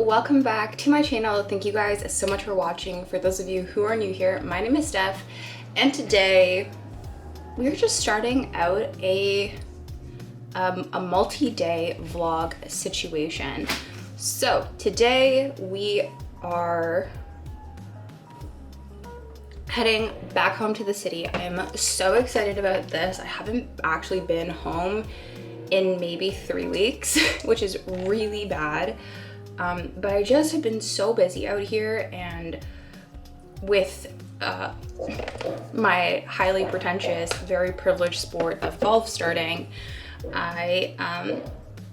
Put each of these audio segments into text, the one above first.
welcome back to my channel. Thank you guys so much for watching. For those of you who are new here, my name is Djerf, and today we're just starting out a multi-day vlog situation. So today we are heading back home to the city. I am so excited about this. I haven't actually been home in maybe 3 weeks, which is really bad. But I just have been so busy out here, and with my highly pretentious, very privileged sport of golf starting, I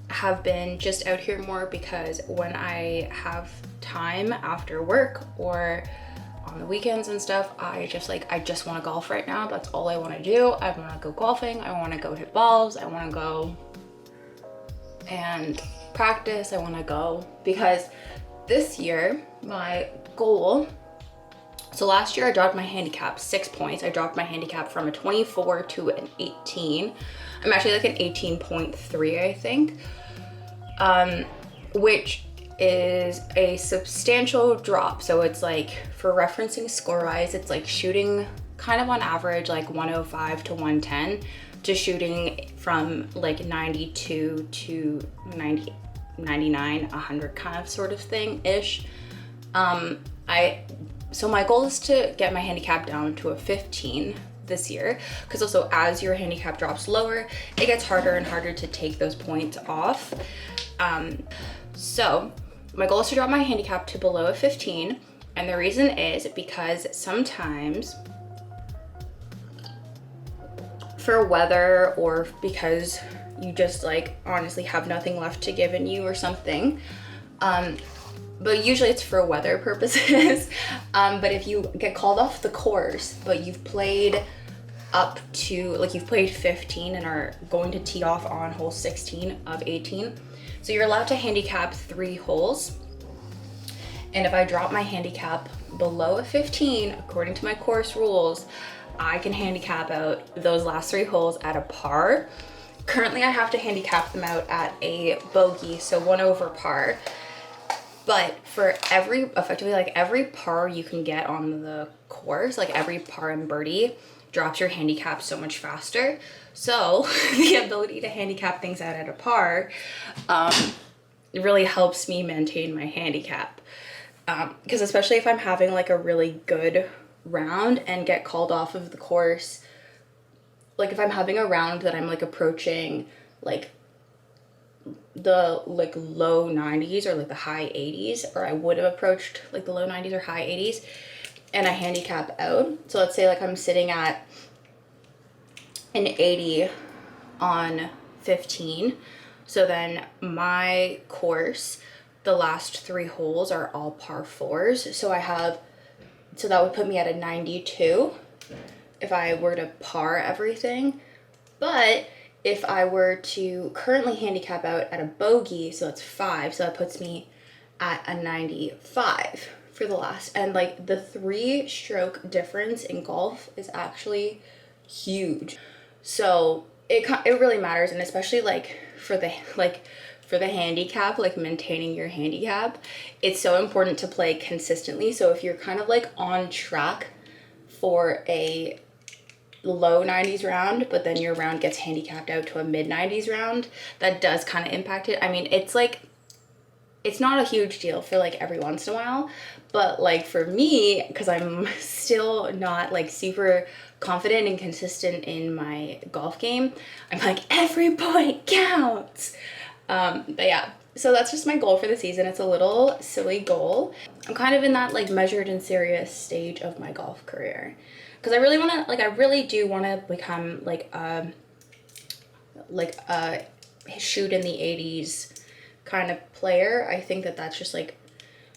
have been just out here more because when I have time after work or on the weekends and stuff, I just want to golf right now. That's all I want to do. I want to go golfing. I want to go hit balls. I want to go and practice. I want to go because this year my goal, so last year I dropped my handicap 6 points. I dropped my handicap from a 24 to an 18. I'm actually like an 18.3, I think, which is a substantial drop. So it's like, for referencing score wise, it's like shooting kind of on average like 105 to 110 to shooting from like 92 to 90, 99, 100 kind of sort of thing ish. So my goal is to get my handicap down to a 15 this year, because also as your handicap drops lower, it gets harder and harder to take those points off. So my goal is to drop my handicap to below a 15, and the reason is because sometimes for weather or because you just like honestly have nothing left to give in you or something, but usually it's for weather purposes. But if you get called off the course but you've played up to like you've played 15 and are going to tee off on hole 16 of 18, so you're allowed to handicap 3 holes. And if I drop my handicap below a 15 according to my course rules, I can handicap out those last 3 holes at a par. Currently I have to handicap them out at a bogey, so 1 over par. But for effectively like every par you can get on the course, like every par and birdie drops your handicap so much faster. So the ability to handicap things out at a par really helps me maintain my handicap. Because especially if I'm having like a really good round and get called off of the course, like if I'm having a round that I'm like approaching like the like low 90s or like the high 80s, or I would have approached like the low 90s or high 80s, and I handicap out, so let's say like I'm sitting at an 80 on 15, so then my course, the last 3 holes are all par 4s, so that would put me at a 92 if I were to par everything. But if I were to currently handicap out at a bogey, so it's 5, so that puts me at a 95 for the last. And like the 3-stroke difference in golf is actually huge. So it really matters, and especially like for the handicap, like maintaining your handicap, it's so important to play consistently. So if you're kind of like on track for a low 90s round, but then your round gets handicapped out to a mid 90s round, that does kind of impact it. I mean, it's like, it's not a huge deal for like every once in a while, but like for me, because I'm still not like super confident and consistent in my golf game, I'm like, every point counts. But yeah, so that's just my goal for the season. It's a little silly goal. I'm kind of in that like measured and serious stage of my golf career, because I really want to, like, I really do want to become like a shoot in the 80s kind of player. I think that that's just like,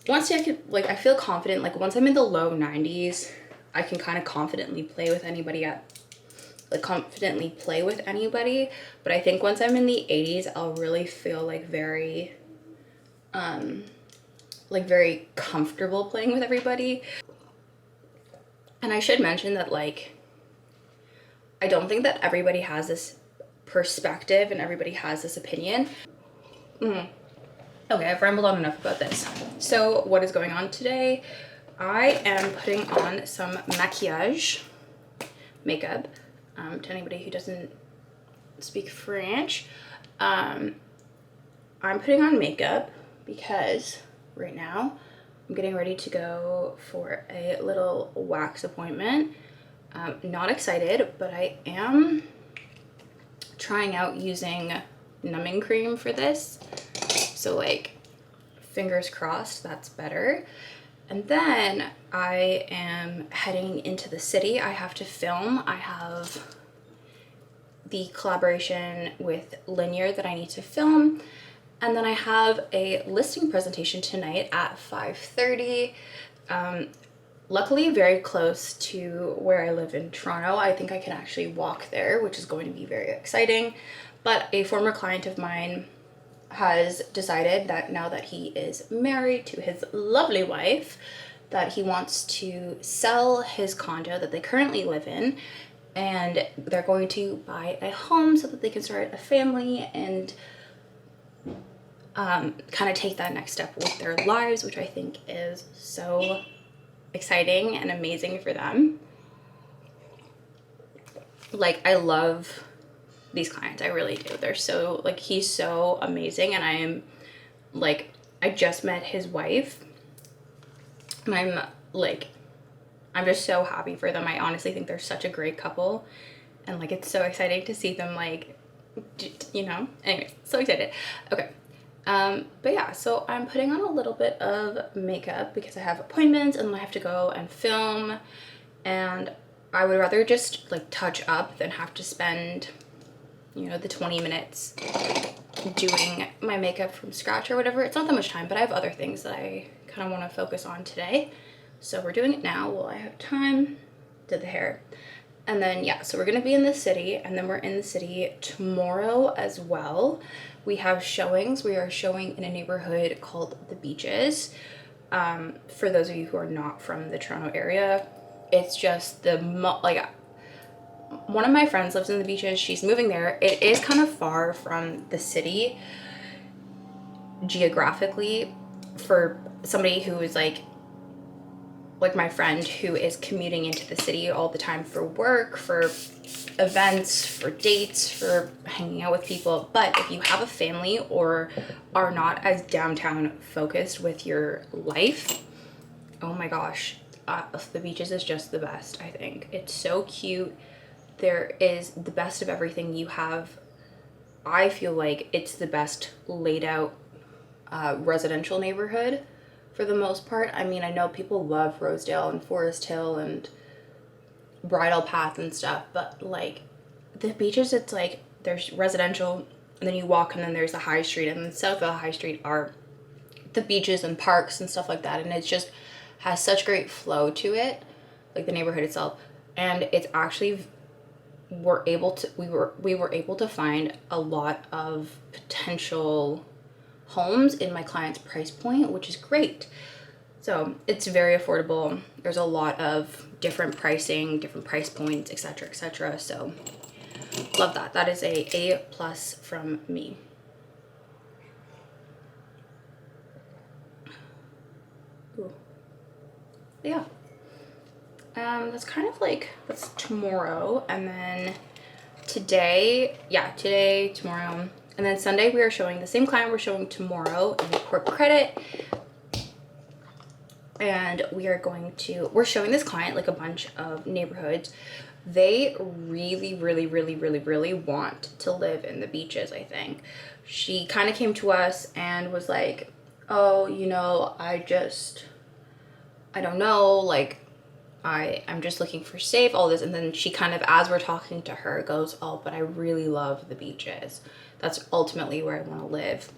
once I could, like, I feel confident, like once I'm in the low 90s, I can kind of confidently play with anybody. But I think once I'm in the 80s, I'll really feel like very comfortable playing with everybody. And I should mention that, like, I don't think that everybody has this perspective and everybody has this opinion. Okay, I've rambled on enough about this. So what is going on today? I am putting on some maquillage, makeup, to anybody who doesn't speak French. I'm putting on makeup because right now I'm getting ready to go for a little wax appointment. Not excited, but I am trying out using numbing cream for this. So like, fingers crossed that's better. And then I am heading into the city. I have to film. I have the collaboration with Linear that I need to film. And then I have a listing presentation tonight at 5:30. Luckily very close to where I live in Toronto. I think I can actually walk there, which is going to be very exciting. But a former client of mine has decided that now that he is married to his lovely wife, that he wants to sell his condo that they currently live in, and they're going to buy a home so that they can start a family and kind of take that next step with their lives, which I think is so exciting and amazing for them. Like, I love these clients, I really do. They're so, like, he's so amazing, and I am like, I just met his wife, and I'm just so happy for them. I honestly think they're such a great couple, and like, it's so exciting to see them, like, you know, anyway, so excited. Okay. But yeah, so I'm putting on a little bit of makeup because I have appointments and I have to go and film, and I would rather just like touch up than have to spend, you know, the 20 minutes doing my makeup from scratch or whatever. It's not that much time, but I have other things that I kind of want to focus on today. So we're doing it now while I have time. Did the hair. And then, yeah, so we're going to be in the city, and then we're in the city tomorrow as well. We have showings. We are showing in a neighborhood called The Beaches. For those of you who are not from the Toronto area, it's just one of my friends lives in The Beaches. She's moving there. It is kind of far from the city geographically for somebody who is like my friend who is commuting into the city all the time for work, for events, for dates, for hanging out with people. But if you have a family or are not as downtown focused with your life, oh my gosh, The Beaches is just the best, I think. It's so cute. There is the best of everything. You have, I feel like it's the best laid out residential neighborhood for the most part. I mean, I know people love Rosedale and Forest Hill and Bridle Path and stuff, but like The Beaches, it's like there's residential, and then you walk, and then there's the high street, and then south of the high street are the beaches and parks and stuff like that, and it just has such great flow to it, like the neighborhood itself. And it's actually, we were able to find a lot of potential homes in my client's price point, which is great. So it's very affordable. There's a lot of different pricing, different price points, etc., etc. So love that. That is a plus from me. Ooh. Yeah. That's kind of like, that's tomorrow, and then today, tomorrow, and then Sunday we are showing the same client we're showing tomorrow in Corp Credit. And we're showing this client like a bunch of neighborhoods. They really, really, really, really, really want to live in the Beaches, I think. She kind of came to us and was like, oh, you know, I don't know, like, I'm just looking for safe, all this. And then she kind of, as we're talking to her, goes, oh, but I really love the Beaches. That's ultimately where I want to live.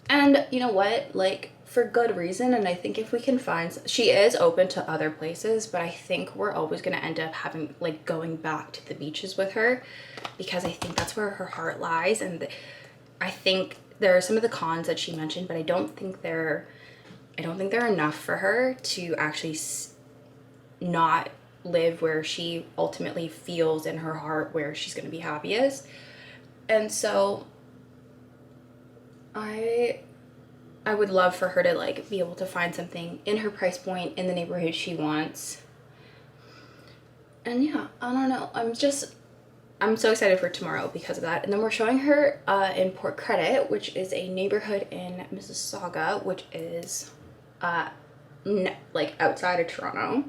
And you know what, like, for good reason. And I think if we can find, she is open to other places, but I think we're always going to end up having, like, going back to the Beaches with her, because I think that's where her heart lies. And I think there are some of the cons that she mentioned, but I don't think they're enough for her to actually not live where she ultimately feels in her heart where she's going to be happiest. And so I I would love for her to like be able to find something in her price point in the neighborhood she wants. And yeah, I don't know. I'm so excited for tomorrow because of that. And then we're showing her in Port Credit, which is a neighborhood in Mississauga, which is like outside of Toronto.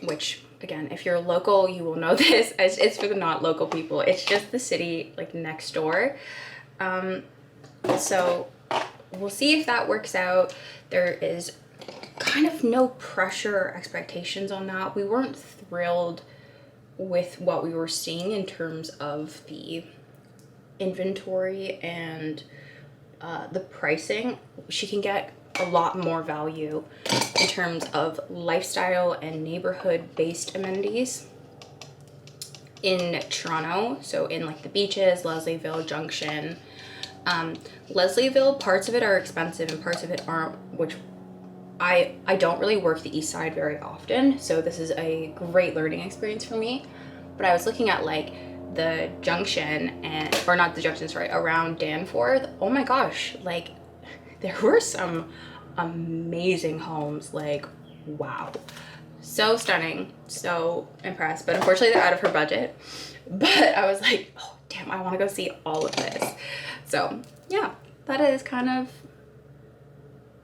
Which, again, if you're local, you will know this. It's for the not local people. It's just the city like next door. So we'll see if that works out. There is kind of no pressure or expectations on that. We weren't thrilled with what we were seeing in terms of the inventory and the pricing. She can get a lot more value in terms of lifestyle and neighborhood based amenities in Toronto. So in like the beaches, Leslieville, Junction. Leslieville, parts of it are expensive and parts of it aren't, which I don't really work the east side very often, so this is a great learning experience for me. But I was looking at like the Junction or not the Junction, sorry, around Danforth. Oh my gosh, like there were some amazing homes, like wow. So stunning, so impressed. But unfortunately they're out of her budget. But I was like, oh damn, I want to go see all of this. So yeah, that is kind of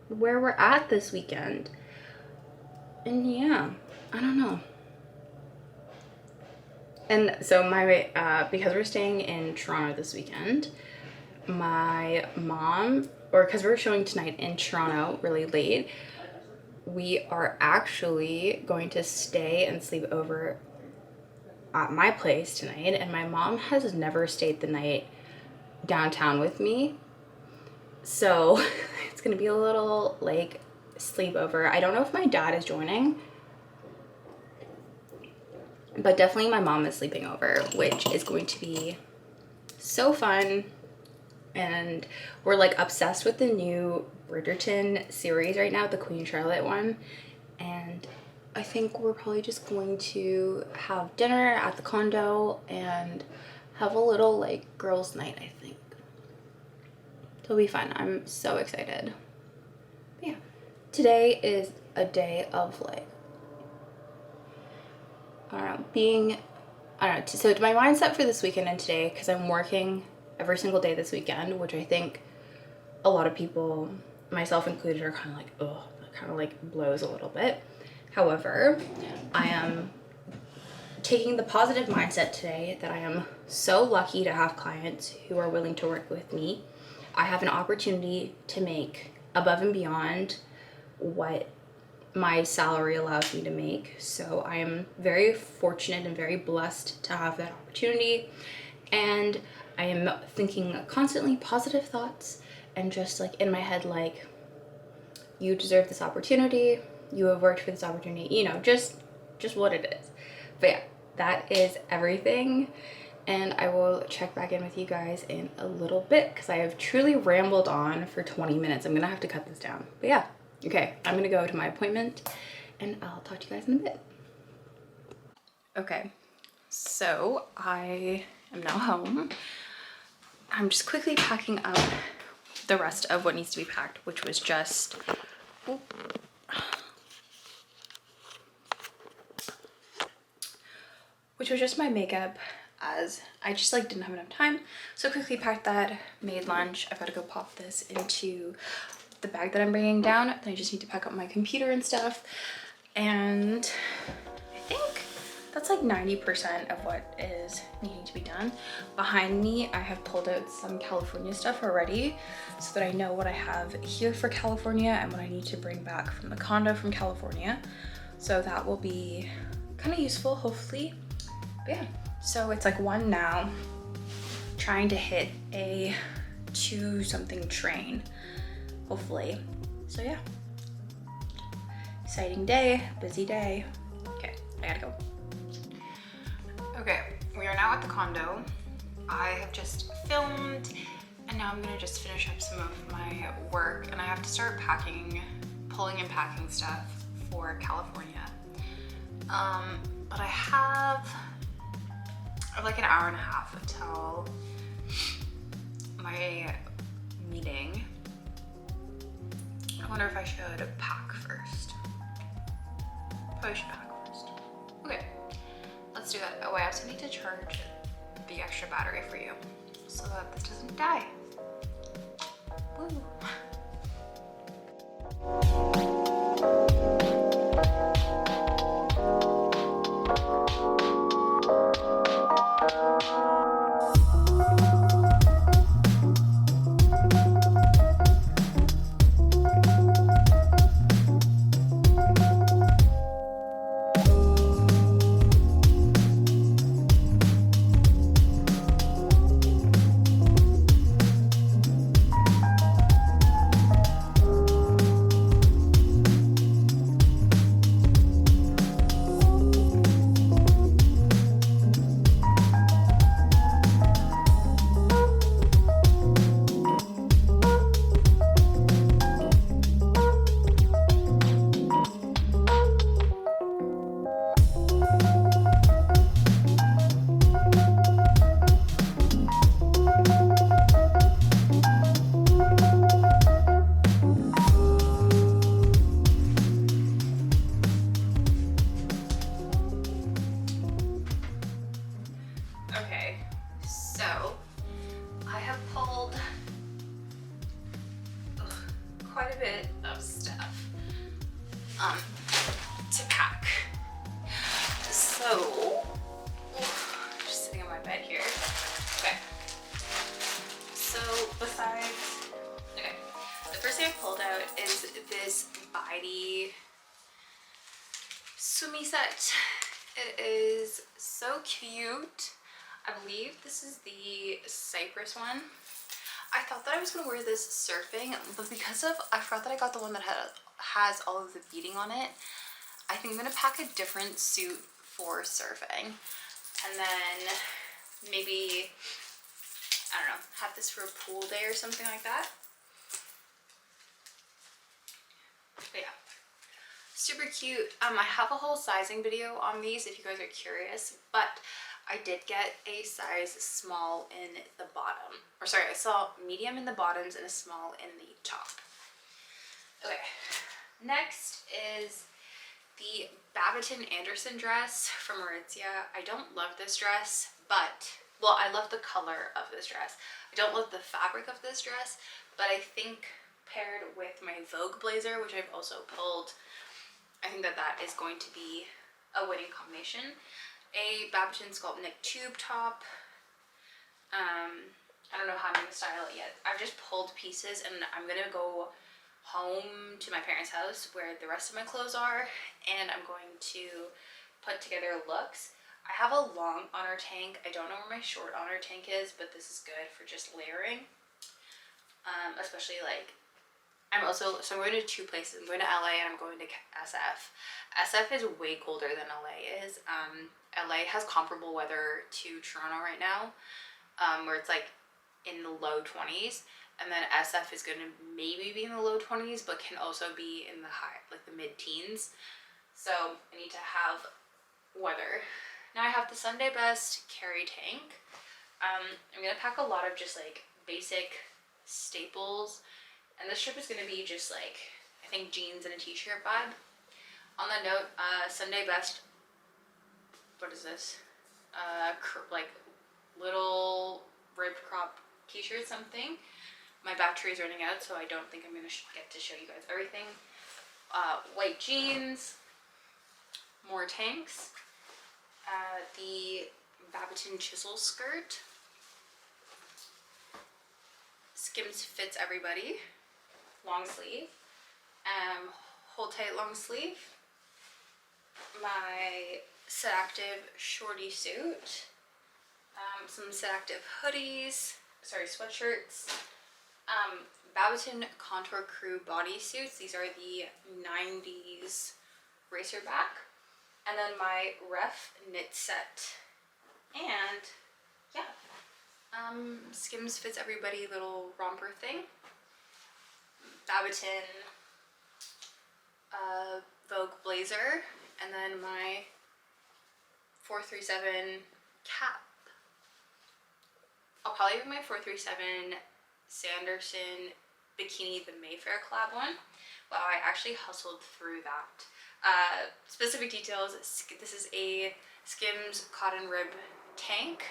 where we're at this weekend. And yeah, I don't know. And so because we're staying in Toronto this weekend, my mom, or because we're showing tonight in Toronto really late, we are actually going to stay and sleep over at my place tonight. And my mom has never stayed the night downtown with me. So it's gonna be a little like sleepover. I don't know if my dad is joining, but definitely my mom is sleeping over, which is going to be so fun. And we're like obsessed with the new Bridgerton series right now, the Queen Charlotte one. And I think we're probably just going to have dinner at the condo and have a little like girls' night, I think. It'll be fun. I'm so excited. But yeah, today is a day of like, I don't know, so my mindset for this weekend and today, because I'm working every single day this weekend, which I think a lot of people, myself included, are kind of like, oh, that kind of like blows a little bit. However, I am taking the positive mindset today that I am so lucky to have clients who are willing to work with me. I have an opportunity to make above and beyond what my salary allows me to make. So I am very fortunate and very blessed to have that opportunity. And I am thinking constantly positive thoughts and just like in my head, like, you deserve this opportunity. You have worked for this opportunity, you know, just what it is. But yeah, that is everything. And I will check back in with you guys in a little bit because I have truly rambled on for 20 minutes. I'm gonna have to cut this down. But yeah, okay, I'm gonna go to my appointment and I'll talk to you guys in a bit. Okay, so I am now home. I'm just quickly packing up the rest of what needs to be packed, which was just, my makeup, as I just like didn't have enough time. So quickly packed that, made lunch. I've got to go pop this into the bag that I'm bringing down. Then I just need to pack up my computer and stuff. And I think that's like 90% of what is needing to be done. Behind me, I have pulled out some California stuff already so that I know what I have here for California and what I need to bring back from the condo from California. So that will be kind of useful, hopefully. But yeah, so it's like 1 now, trying to hit a 2 something train, hopefully. So yeah, exciting day, busy day. Okay, I gotta go. Okay, we are now at the condo. I have just filmed and now I'm gonna just finish up some of my work and I have to start pulling and packing stuff for California. But I have like an hour and a half until my meeting. I wonder if I should pack first. Probably should pack first. Okay, let's do that. Oh, I also need to charge the extra battery for you so that this doesn't die. Woo. Okay, so I have pulled quite a bit of stuff to pack. So, just sitting on my bed here. Okay. So besides, okay, the first thing I pulled out is this Bidey Sumi set. It is so cute. I believe this is the Cypress one. I thought that I was gonna wear this surfing, but because of, I forgot that I got the one that has all of the beading on it. I think I'm gonna pack a different suit for surfing. And then maybe, I don't know, have this for a pool day or something like that. But yeah, super cute. I have a whole sizing video on these if you guys are curious, but I did get a size small in the bottom, or sorry, I saw medium in the bottoms and a small in the top. Okay, next is the Babaton Anderson dress from Aritzia. I don't love this dress, but, well, I love the color of this dress. I don't love the fabric of this dress, but I think paired with my Vogue blazer, which I've also pulled, I think that that is going to be a winning combination. A Babaton Sculpt Knit tube top. I don't know how I'm gonna style it yet. I've just pulled pieces and I'm gonna go home to my parents' house where the rest of my clothes are, and I'm going to put together looks. I have a long honor tank. I don't know where my short honor tank is, but this is good for just layering. Especially like, so I'm going to two places. I'm going to LA and I'm going to SF. SF is way colder than LA is. LA has comparable weather to Toronto right now, where it's like in the low 20s, and then SF is going to maybe be in the low 20s, but can also be in the high, like the mid-teens. So I need to have weather. Now I have the Sunday Best carry tank. I'm gonna pack a lot of just like basic staples, and this trip is gonna be just like, I think, jeans and a t-shirt vibe. On that note, Sunday Best, what is this? Like little ribbed crop t-shirt something. My battery is running out, so I don't think I'm gonna get to show you guys everything. White jeans, more tanks, the Babaton chisel skirt, Skims Fits Everybody, long sleeve, hold tight long sleeve, my Sit Active shorty suit, some Sit Active hoodies, sorry, sweatshirts, Babaton Contour Crew bodysuits. These are the 90s racer back, and then my Ref knit set, and yeah, Skims Fits Everybody little romper thing, Babaton Vogue blazer, and then my 437 cap. I'll probably bring my 437 Sanderson Bikini the Mayfair collab one. Wow, I actually hustled through that. Specific details, this is a Skims cotton rib tank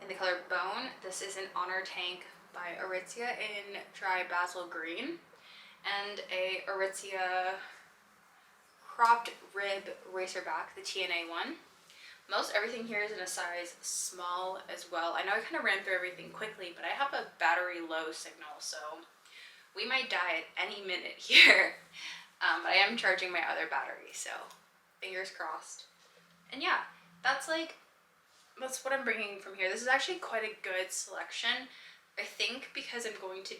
in the color Bone. This is an Honor tank by Aritzia in dry basil green, and a Aritzia cropped rib racerback, the TNA one. Most everything here is in a size small as well. I know I kind of ran through everything quickly, but I have a battery low signal, so we might die at any minute here. But I am charging my other battery, so fingers crossed. And yeah, that's what I'm bringing from here. This is actually quite a good selection. I think because I'm going to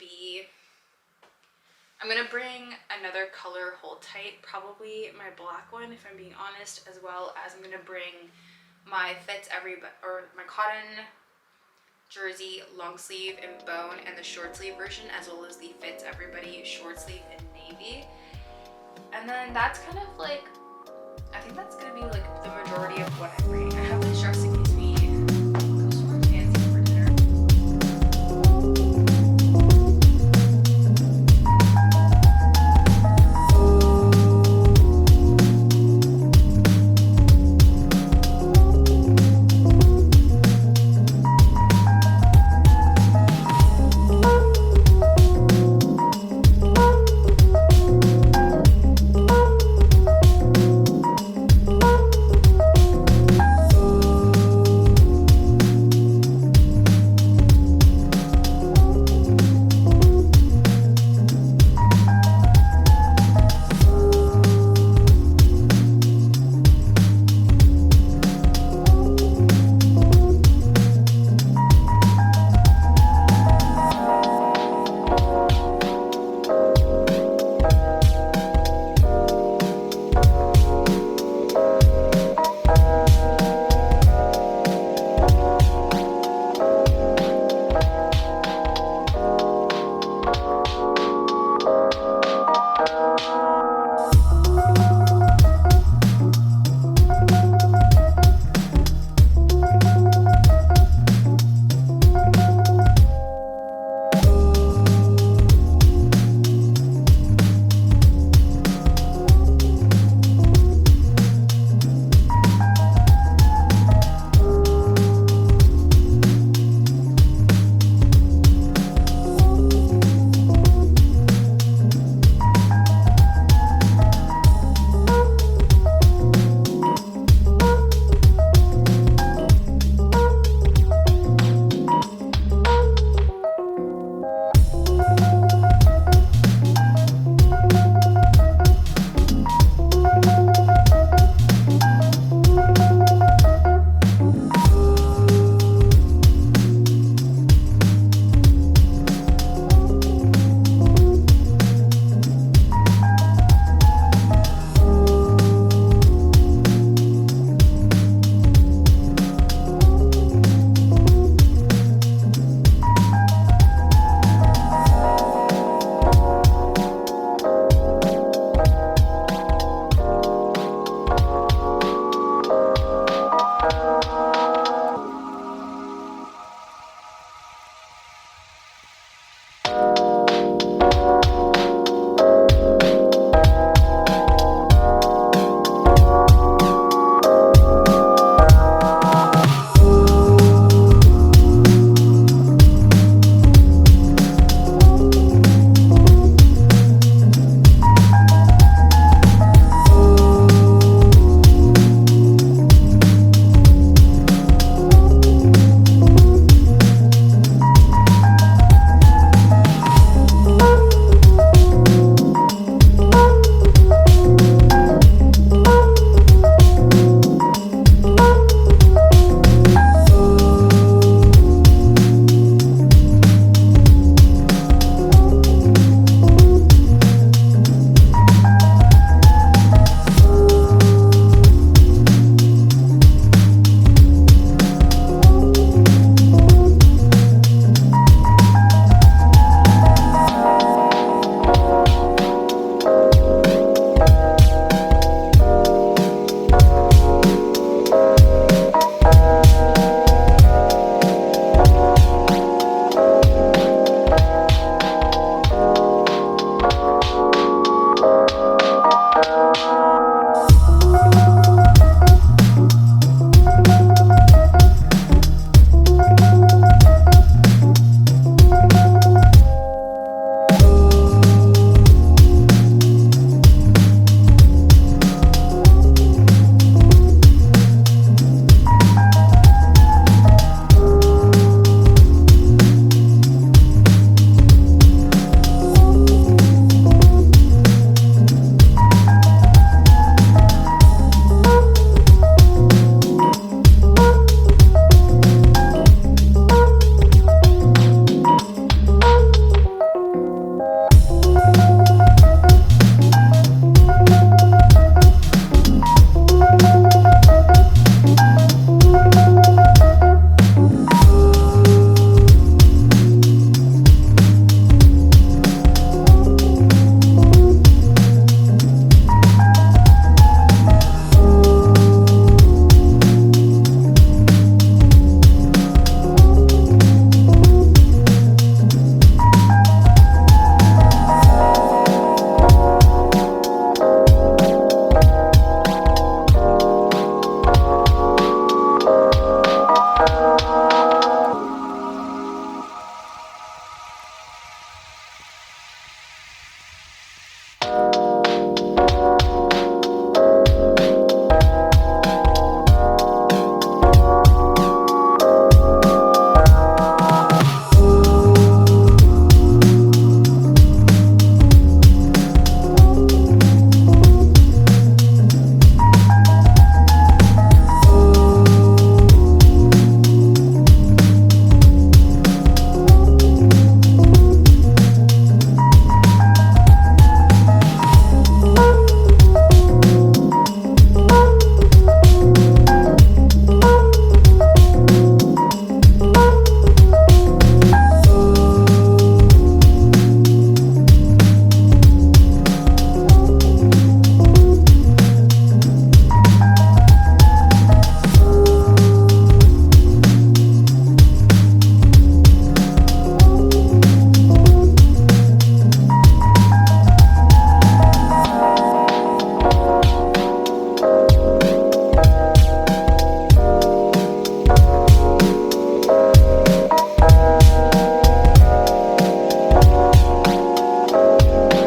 bring another color hold tight, probably my black one if I'm being honest, as well as I'm going to bring my my cotton jersey long sleeve in Bone and the short sleeve version, as well as the Fits Everybody short sleeve in navy. And then that's kind of I think that's going to be the majority of what I'm bringing. I have this dress in case